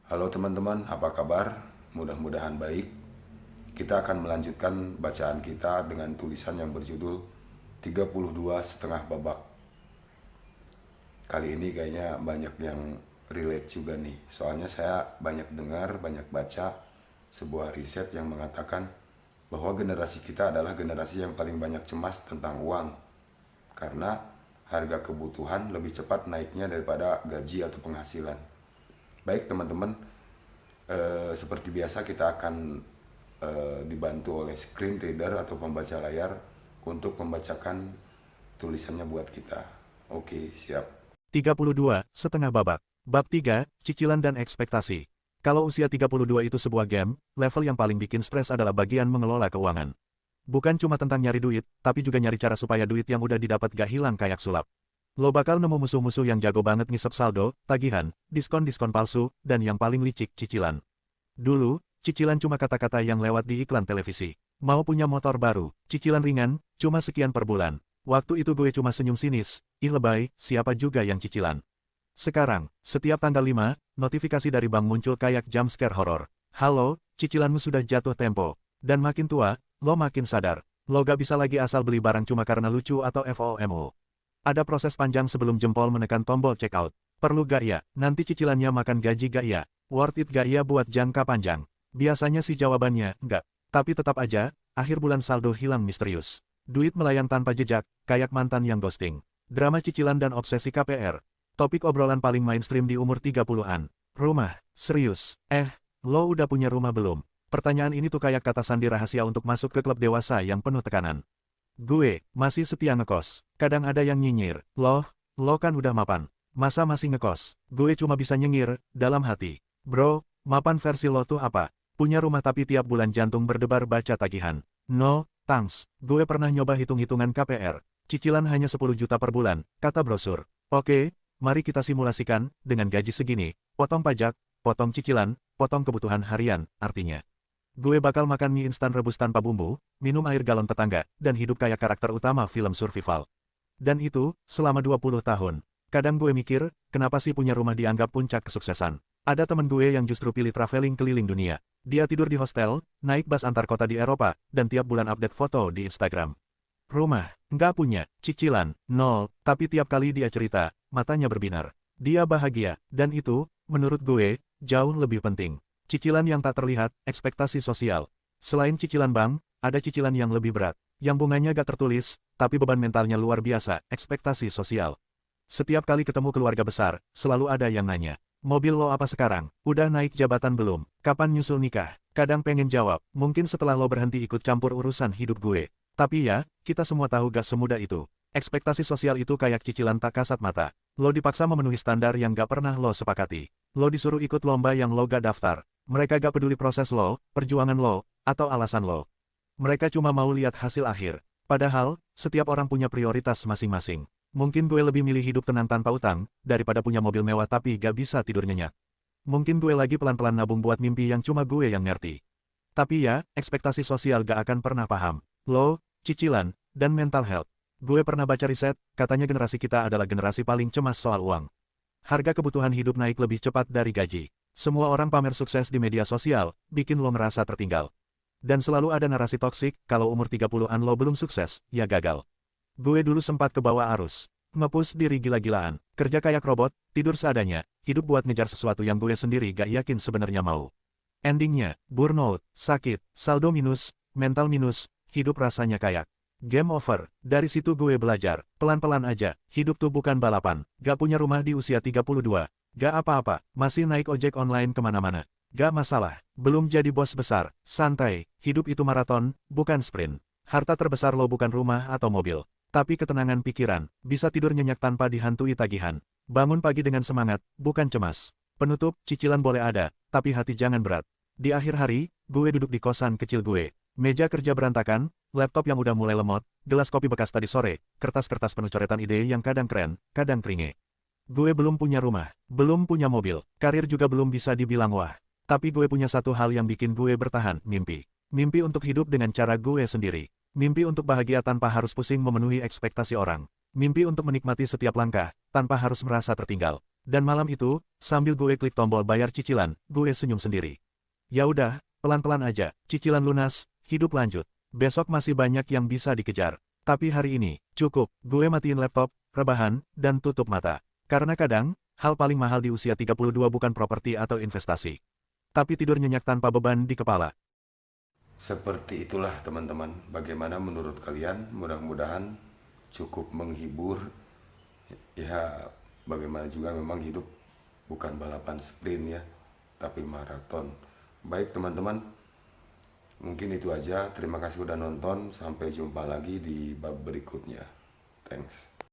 Halo teman-teman, apa kabar? Mudah-mudahan baik. Kita akan melanjutkan bacaan kita dengan tulisan yang berjudul 32 setengah babak. Kali ini kayaknya banyak yang relate juga nih. Soalnya saya banyak dengar, banyak baca sebuah riset yang mengatakan bahwa generasi kita adalah generasi yang paling banyak cemas tentang uang. Karena harga kebutuhan lebih cepat naiknya daripada gaji atau penghasilan. Baik teman-teman, seperti biasa kita akan dibantu oleh screen reader atau pembaca layar untuk membacakan tulisannya buat kita. Oke, siap. 32, setengah babak. Bab 3, cicilan dan ekspektasi. Kalau usia 32 itu sebuah game, level yang paling bikin stres adalah bagian mengelola keuangan. Bukan cuma tentang nyari duit, tapi juga nyari cara supaya duit yang udah didapat gak hilang kayak sulap. Lo bakal nemu musuh-musuh yang jago banget ngisep saldo, tagihan, diskon-diskon palsu, dan yang paling licik cicilan. Dulu, cicilan cuma kata-kata yang lewat di iklan televisi. Mau punya motor baru, cicilan ringan, cuma sekian per bulan. Waktu itu gue cuma senyum sinis, ih lebay, siapa juga yang cicilan. Sekarang, setiap tanggal 5, notifikasi dari bank muncul kayak jump scare horor. Halo, cicilanmu sudah jatuh tempo. Dan makin tua, lo makin sadar. Lo gak bisa lagi asal beli barang cuma karena lucu atau FOMO. Ada proses panjang sebelum jempol menekan tombol checkout. Perlu gak ya, nanti cicilannya makan gaji gak ya? Worth it gak ya buat jangka panjang? Biasanya sih jawabannya, enggak. Tapi tetap aja, akhir bulan saldo hilang misterius. Duit melayang tanpa jejak, kayak mantan yang ghosting. Drama cicilan dan obsesi KPR. Topik obrolan paling mainstream di umur 30-an. Rumah, serius. Lo udah punya rumah belum? Pertanyaan ini tuh kayak kata sandi rahasia untuk masuk ke klub dewasa yang penuh tekanan. Gue, masih setia ngekos. Kadang ada yang nyinyir. Lo kan udah mapan. Masa masih ngekos? Gue cuma bisa nyengir, dalam hati. Bro, mapan versi lo tuh apa? Punya rumah tapi tiap bulan jantung berdebar baca tagihan. No, thanks. Gue pernah nyoba hitung-hitungan KPR. Cicilan hanya 10 juta per bulan, kata brosur. Oke, mari kita simulasikan, dengan gaji segini, potong pajak, potong cicilan, potong kebutuhan harian, artinya. Gue bakal makan mie instan rebus tanpa bumbu, minum air galon tetangga, dan hidup kayak karakter utama film survival. Dan itu, selama 20 tahun. Kadang gue mikir, kenapa sih punya rumah dianggap puncak kesuksesan? Ada temen gue yang justru pilih traveling keliling dunia. Dia tidur di hostel, naik bus antar kota di Eropa, dan tiap bulan update foto di Instagram. Rumah, nggak punya, cicilan, nol, tapi tiap kali dia cerita, matanya berbinar. Dia bahagia, dan itu, menurut gue, jauh lebih penting. Cicilan yang tak terlihat, ekspektasi sosial. Selain cicilan bank, ada cicilan yang lebih berat. Yang bunganya gak tertulis, tapi beban mentalnya luar biasa, ekspektasi sosial. Setiap kali ketemu keluarga besar, selalu ada yang nanya. Mobil lo apa sekarang? Udah naik jabatan belum? Kapan nyusul nikah? Kadang pengen jawab, mungkin setelah lo berhenti ikut campur urusan hidup gue. Tapi ya, kita semua tahu gak semudah itu. Ekspektasi sosial itu kayak cicilan tak kasat mata. Lo dipaksa memenuhi standar yang gak pernah lo sepakati. Lo disuruh ikut lomba yang lo gak daftar. Mereka gak peduli proses lo, perjuangan lo, atau alasan lo. Mereka cuma mau lihat hasil akhir. Padahal, setiap orang punya prioritas masing-masing. Mungkin gue lebih milih hidup tenang tanpa utang, daripada punya mobil mewah tapi gak bisa tidur nyenyak. Mungkin gue lagi pelan-pelan nabung buat mimpi yang cuma gue yang ngerti. Tapi ya, ekspektasi sosial gak akan pernah paham. Lo, cicilan, dan mental health. Gue pernah baca riset, katanya generasi kita adalah generasi paling cemas soal uang. Harga kebutuhan hidup naik lebih cepat dari gaji. Semua orang pamer sukses di media sosial, bikin lo ngerasa tertinggal. Dan selalu ada narasi toksik, kalau umur 30-an lo belum sukses, ya gagal. Gue dulu sempat kebawa arus. Nge-push diri gila-gilaan, kerja kayak robot, tidur seadanya, hidup buat ngejar sesuatu yang gue sendiri gak yakin sebenarnya mau. Endingnya, burnout, sakit, saldo minus, mental minus, hidup rasanya kayak game over. Dari situ gue belajar, pelan-pelan aja, hidup tuh bukan balapan. Gak punya rumah di usia 32. Gak apa-apa, masih naik ojek online kemana-mana. Gak masalah, belum jadi bos besar, santai, hidup itu maraton, bukan sprint. Harta terbesar lo bukan rumah atau mobil, tapi ketenangan pikiran, bisa tidur nyenyak tanpa dihantui tagihan. Bangun pagi dengan semangat, bukan cemas. Penutup, cicilan boleh ada, tapi hati jangan berat. Di akhir hari, gue duduk di kosan kecil gue. Meja kerja berantakan, laptop yang udah mulai lemot, gelas kopi bekas tadi sore, kertas-kertas penuh coretan ide yang kadang keren, kadang kringe. Gue belum punya rumah, belum punya mobil, karir juga belum bisa dibilang wah. Tapi gue punya satu hal yang bikin gue bertahan, mimpi. Mimpi untuk hidup dengan cara gue sendiri. Mimpi untuk bahagia tanpa harus pusing memenuhi ekspektasi orang. Mimpi untuk menikmati setiap langkah, tanpa harus merasa tertinggal. Dan malam itu, sambil gue klik tombol bayar cicilan, gue senyum sendiri. Ya udah, pelan-pelan aja, cicilan lunas, hidup lanjut. Besok masih banyak yang bisa dikejar. Tapi hari ini, cukup, gue matiin laptop, rebahan, dan tutup mata. Karena kadang, hal paling mahal di usia 32 bukan properti atau investasi. Tapi tidur nyenyak tanpa beban di kepala. Seperti itulah teman-teman, bagaimana menurut kalian? Mudah-mudahan cukup menghibur. Ya, bagaimana juga memang hidup bukan balapan sprint ya, tapi maraton. Baik teman-teman, mungkin itu aja. Terima kasih udah nonton. Sampai jumpa lagi di bab berikutnya. Thanks.